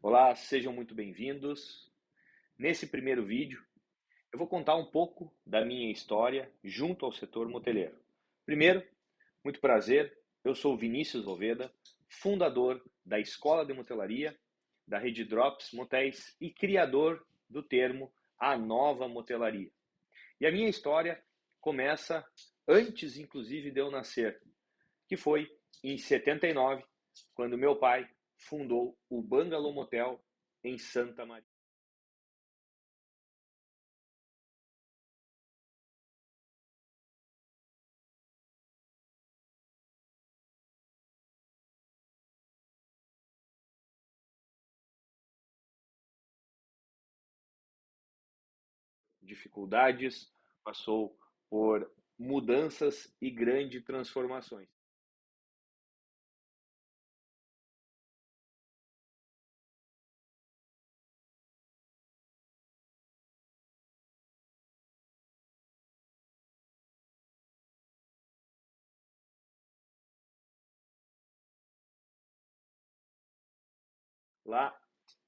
Olá, sejam muito bem-vindos. Nesse primeiro vídeo, eu vou contar um pouco da minha história junto ao setor moteleiro. Primeiro, muito prazer, eu sou Vinícius Oveda, fundador da Escola de Motelaria, da Rede Drops Motéis e criador do termo A Nova Motelaria. E a minha história começa antes, inclusive, de eu nascer, que foi em 79, quando meu pai fundou o Bungalow Motel em Santa Maria. Dificuldades, passou por mudanças e grandes transformações. Lá,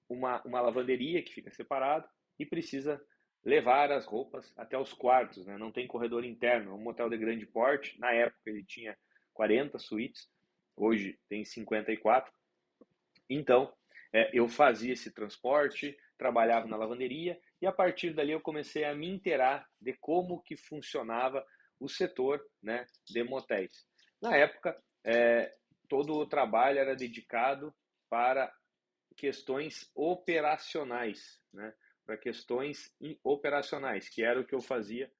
uma lavanderia que fica separada e precisa levar as roupas até os quartos, né? Não tem corredor interno, é um motel de grande porte. Na época ele tinha 40 suítes, hoje tem 54. Então, eu fazia esse transporte, trabalhava na lavanderia e a partir dali eu comecei a me inteirar de como que funcionava o setor, né, de motéis. Na época, todo o trabalho era dedicado para questões operacionais, né, para questões operacionais, que era o que eu fazia.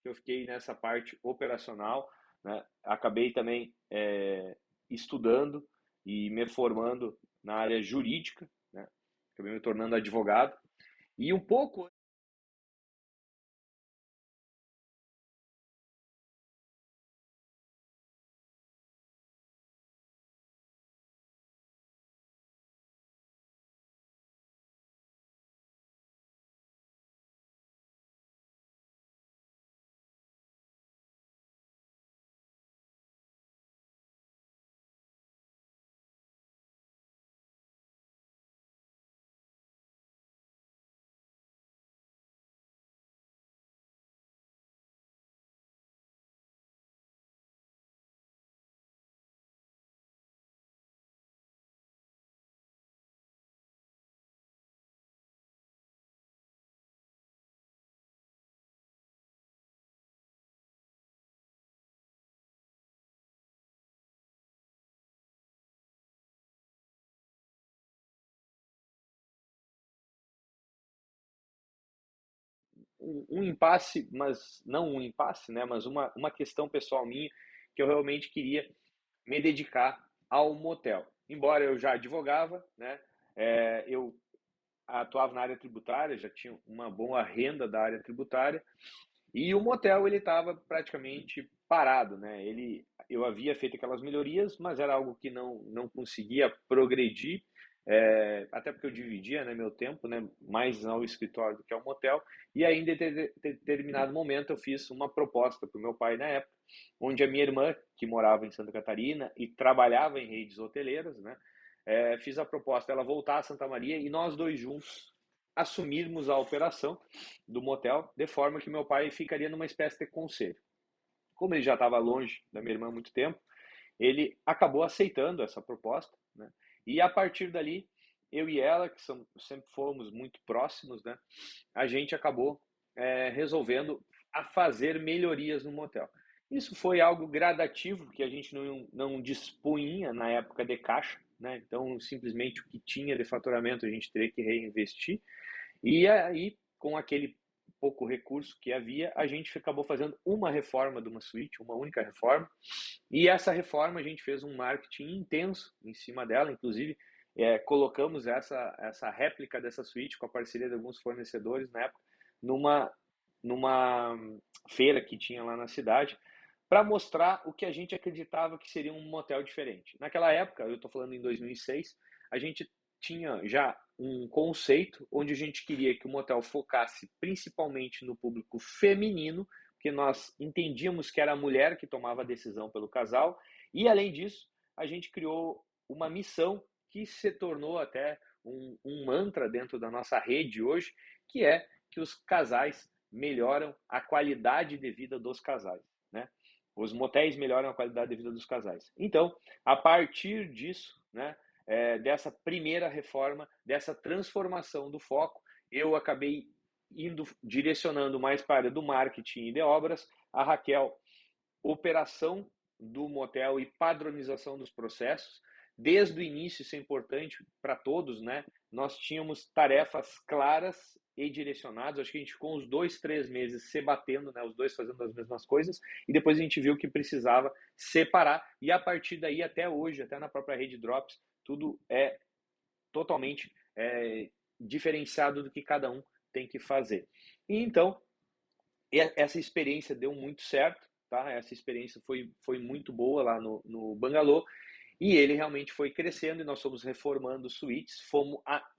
Eu fiquei nessa parte operacional, né? Acabei também estudando e me formando na área jurídica, né? Acabei me tornando advogado e um pouco um impasse, mas não um impasse, né? Mas uma questão pessoal minha que eu realmente queria me dedicar ao motel. Embora eu já advogava, né? Eu atuava na área tributária, já tinha uma boa renda da área tributária. E o motel ele estava praticamente parado, né? Eu havia feito aquelas melhorias, mas era algo que não conseguia progredir, até porque eu dividia, né, meu tempo, né, mais ao escritório do que ao motel. E aí, em determinado momento, eu fiz uma proposta para o meu pai na época, onde a minha irmã, que morava em Santa Catarina e trabalhava em redes hoteleiras, né, fiz a proposta dela voltar a Santa Maria e nós dois juntos assumirmos a operação do motel, de forma que meu pai ficaria numa espécie de conselho. Como ele já estava longe da minha irmã há muito tempo, ele acabou aceitando essa proposta, né? E a partir dali, eu e ela, que sempre fomos muito próximos, né? A gente acabou resolvendo a fazer melhorias no motel. Isso foi algo gradativo, porque a gente não dispunha na época de caixa, né? Então, simplesmente o que tinha de faturamento a gente teria que reinvestir. E aí, com aquele pouco recurso que havia, a gente acabou fazendo uma reforma de uma suíte, uma única reforma. E essa reforma a gente fez um marketing intenso em cima dela, inclusive colocamos essa réplica dessa suíte com a parceria de alguns fornecedores na época numa, numa feira que tinha lá na cidade para mostrar o que a gente acreditava que seria um motel diferente. Naquela época, eu estou falando em 2006, a gente tinha já um conceito onde a gente queria que o motel focasse principalmente no público feminino, porque nós entendíamos que era a mulher que tomava a decisão pelo casal, e além disso, a gente criou uma missão que se tornou até um mantra dentro da nossa rede hoje, que é que os casais melhoram a qualidade de vida dos casais, né? Os motéis melhoram a qualidade de vida dos casais. Então, a partir disso, né, dessa primeira reforma, dessa transformação do foco, eu acabei direcionando mais para a área do marketing e de obras, a Raquel, operação do motel e padronização dos processos. Desde o início, isso é importante para todos, né? Nós tínhamos tarefas claras e direcionadas. Acho que a gente ficou uns 2, 3 meses se batendo, né? Os dois fazendo as mesmas coisas, e depois a gente viu que precisava separar, e a partir daí, até hoje, até na própria rede Drops, tudo é totalmente diferenciado do que cada um tem que fazer. E então, essa experiência deu muito certo, tá? Essa experiência foi muito boa lá no Bangalô, e ele realmente foi crescendo, e nós fomos reformando suítes,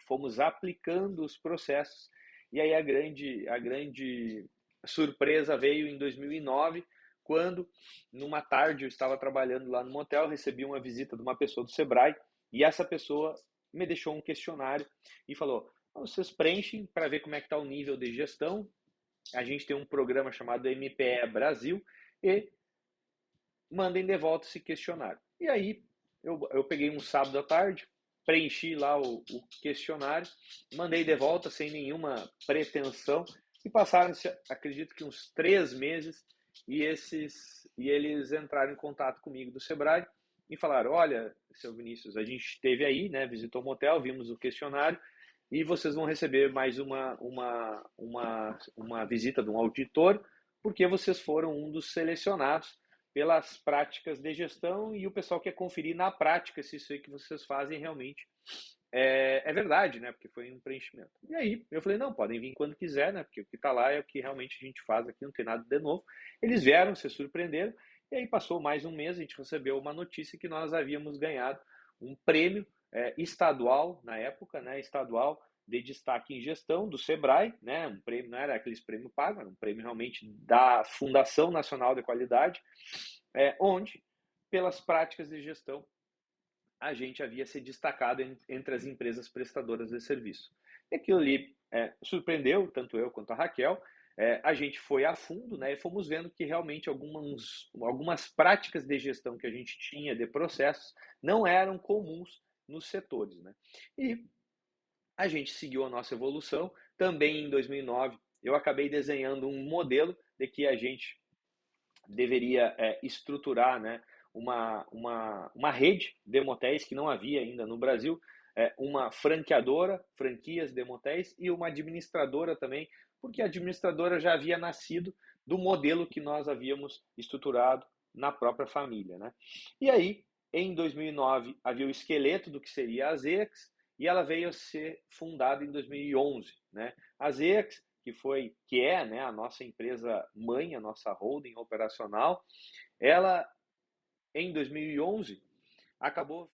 fomos aplicando os processos, e aí a grande surpresa veio em 2009, quando, numa tarde, eu estava trabalhando lá no motel, recebi uma visita de uma pessoa do Sebrae, e essa pessoa me deixou um questionário e falou: vocês preenchem para ver como é que está o nível de gestão. A gente tem um programa chamado MPE Brasil, e mandem de volta esse questionário. E aí eu peguei um sábado à tarde, preenchi lá o questionário, mandei de volta sem nenhuma pretensão, e passaram-se, acredito que uns 3 meses, e eles entraram em contato comigo do Sebrae e falaram: olha, seu Vinícius, a gente esteve aí, né, visitou o motel, vimos o questionário, e vocês vão receber mais uma visita de um auditor, porque vocês foram um dos selecionados pelas práticas de gestão, e o pessoal quer conferir na prática se isso aí que vocês fazem realmente é verdade, né? Porque foi um preenchimento. E aí eu falei: não, podem vir quando quiser, né? Porque o que está lá é o que realmente a gente faz aqui, não tem nada de novo. Eles vieram, se surpreenderam, e aí passou mais um mês, a gente recebeu uma notícia que nós havíamos ganhado um prêmio estadual, na época, né? Estadual de destaque em gestão do Sebrae, né? Um prêmio, não era aqueles prêmios pagos, era um prêmio realmente da Fundação Nacional de Qualidade, onde, pelas práticas de gestão, a gente havia se destacado entre as empresas prestadoras de serviço. E aquilo ali surpreendeu tanto eu quanto a Raquel. A gente foi a fundo, né, e fomos vendo que realmente algumas práticas de gestão que a gente tinha de processos não eram comuns nos setores, né? E a gente seguiu a nossa evolução. Também em 2009, eu acabei desenhando um modelo de que a gente deveria estruturar, né, uma rede de motéis que não havia ainda no Brasil, uma franqueadora, franquias de motéis, e uma administradora também, porque a administradora já havia nascido do modelo que nós havíamos estruturado na própria família, né? E aí, em 2009, havia o esqueleto do que seria a ZEX, e ela veio a ser fundada em 2011, né? A ZEX, que é, né, a nossa empresa mãe, a nossa holding operacional, ela em 2011 acabou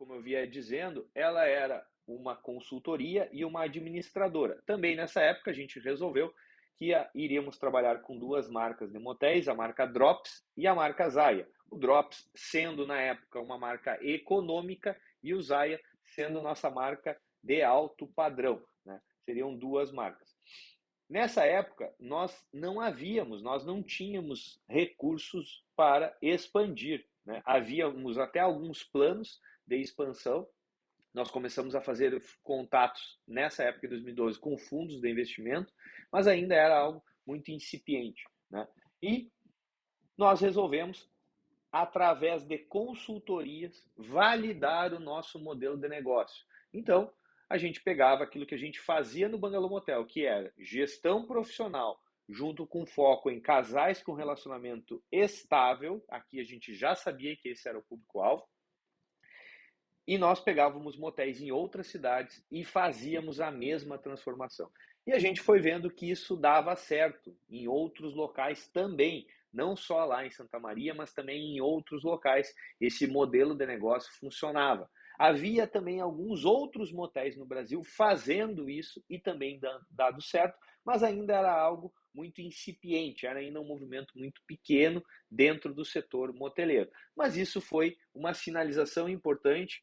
como eu via dizendo, ela era uma consultoria e uma administradora. Também nessa época a gente resolveu que iríamos trabalhar com duas marcas de motéis, a marca Drops e a marca Zaya. O Drops sendo na época uma marca econômica e o Zaya sendo nossa marca de alto padrão, né? Seriam duas marcas. Nessa época, nós não tínhamos recursos para expandir, né? Havíamos até alguns planos de expansão. Nós começamos a fazer contatos nessa época de 2012 com fundos de investimento, mas ainda era algo muito incipiente, né? E nós resolvemos, através de consultorias, validar o nosso modelo de negócio. Então, a gente pegava aquilo que a gente fazia no Bungalow Motel, que era gestão profissional, junto com foco em casais com relacionamento estável. Aqui a gente já sabia que esse era o público-alvo. E nós pegávamos motéis em outras cidades e fazíamos a mesma transformação. E a gente foi vendo que isso dava certo em outros locais também, não só lá em Santa Maria, mas também em outros locais. Esse modelo de negócio funcionava. Havia também alguns outros motéis no Brasil fazendo isso e também dado certo, mas ainda era algo muito incipiente, era ainda um movimento muito pequeno dentro do setor moteleiro. Mas isso foi uma sinalização importante.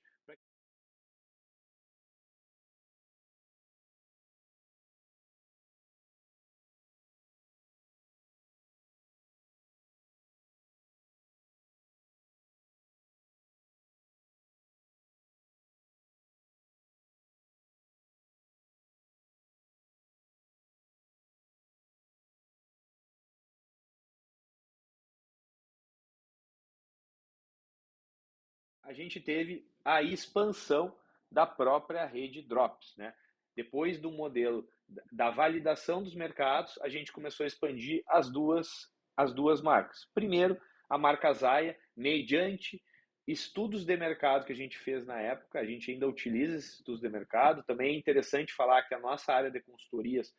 A gente teve a expansão da própria rede Drops, né? Depois do modelo da validação dos mercados, a gente começou a expandir as duas marcas. Primeiro, a marca Zaya, mediante estudos de mercado que a gente fez na época, a gente ainda utiliza esses estudos de mercado. Também é interessante falar que a nossa área de consultorias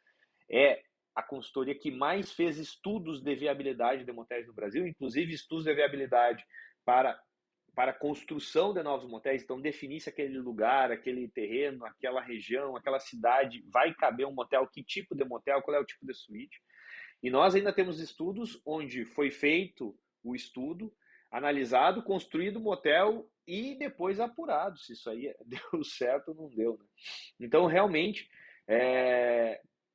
é a consultoria que mais fez estudos de viabilidade de motéis no Brasil, inclusive estudos de viabilidade para para a construção de novos motéis. Então, definir se aquele lugar, aquele terreno, aquela região, aquela cidade vai caber um motel, que tipo de motel, qual é o tipo de suíte. E nós ainda temos estudos onde foi feito o estudo, analisado, construído o motel e depois apurado se isso aí deu certo ou não deu, né? Então, realmente,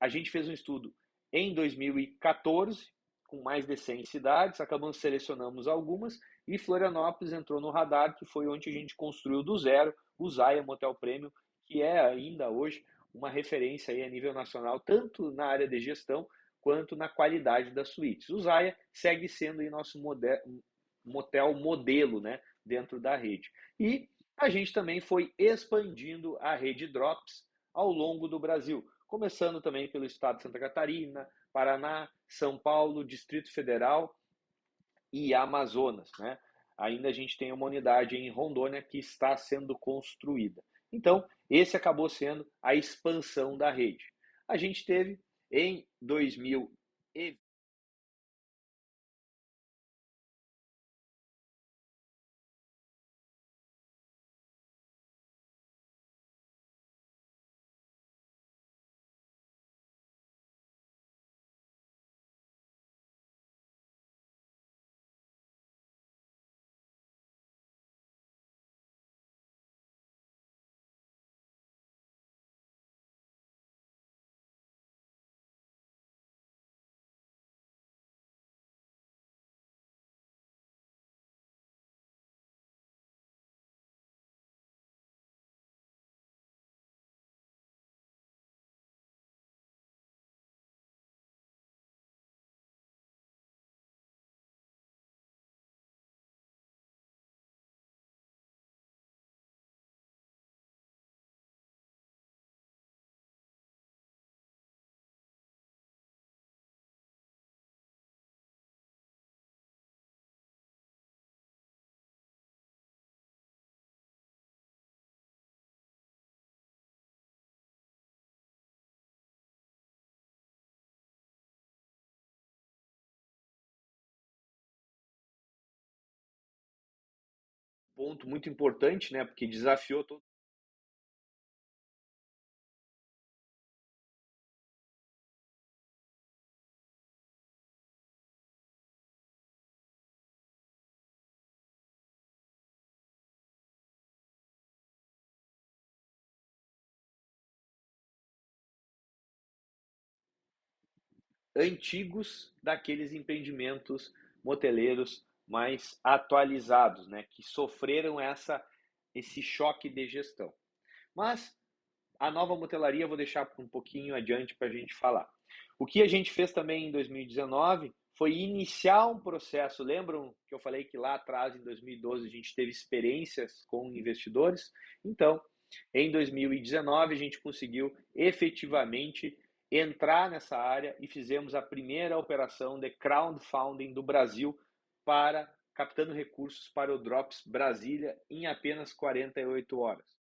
a gente fez um estudo em 2014, com mais de 100 cidades, acabamos selecionamos algumas e Florianópolis entrou no radar, que foi onde a gente construiu do zero o Zaya Motel Premium, que é ainda hoje uma referência aí a nível nacional, tanto na área de gestão quanto na qualidade das suítes. O Zaya segue sendo aí nosso motel modelo, né, dentro da rede. E a gente também foi expandindo a rede Drops ao longo do Brasil, começando também pelo estado de Santa Catarina, Paraná, São Paulo, Distrito Federal e Amazonas, né? Ainda a gente tem uma unidade em Rondônia que está sendo construída. Então, esse acabou sendo a expansão da rede. A gente teve em 2020 ponto muito importante, né? Porque desafiou todo. Antigos daqueles empreendimentos moteleiros mais atualizados, né, que sofreram esse choque de gestão. Mas a nova motelaria eu vou deixar um pouquinho adiante para a gente falar. O que a gente fez também em 2019 foi iniciar um processo. Lembram que eu falei que lá atrás, em 2012, a gente teve experiências com investidores? Então, em 2019, a gente conseguiu efetivamente entrar nessa área e fizemos a primeira operação de crowdfunding do Brasil para captando recursos para o Drops Brasília em apenas 48 horas.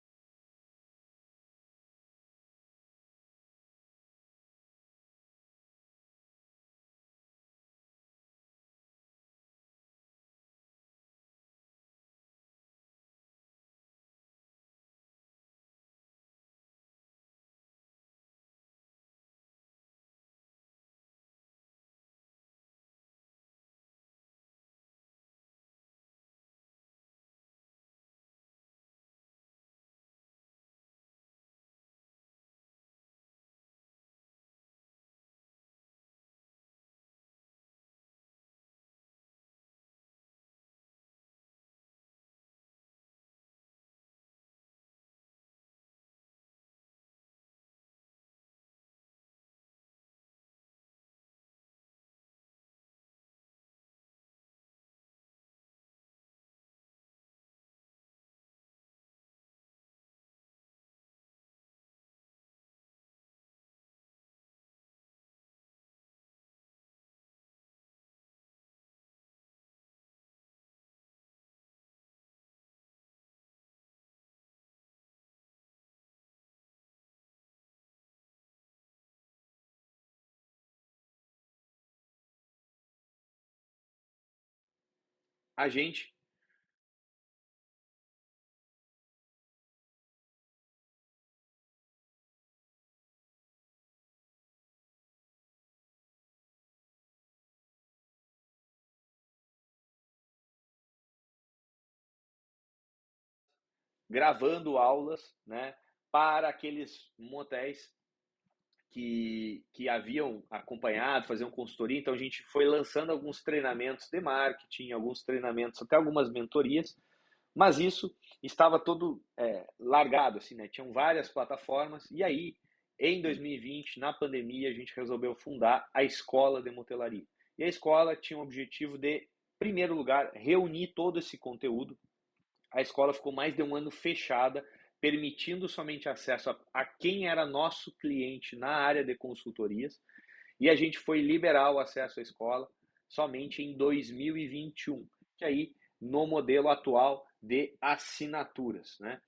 A gente gravando aulas, né, para aqueles motéis que haviam acompanhado, faziam consultoria. Então a gente foi lançando alguns treinamentos de marketing, alguns treinamentos, até algumas mentorias, mas isso estava todo largado, assim, né? Tinham várias plataformas, e aí, em 2020, na pandemia, a gente resolveu fundar a Escola de Motelaria. E a escola tinha o objetivo de, em primeiro lugar, reunir todo esse conteúdo. A escola ficou mais de um ano fechada, permitindo somente acesso a quem era nosso cliente na área de consultorias, e a gente foi liberar o acesso à escola somente em 2021, que aí no modelo atual de assinaturas, né?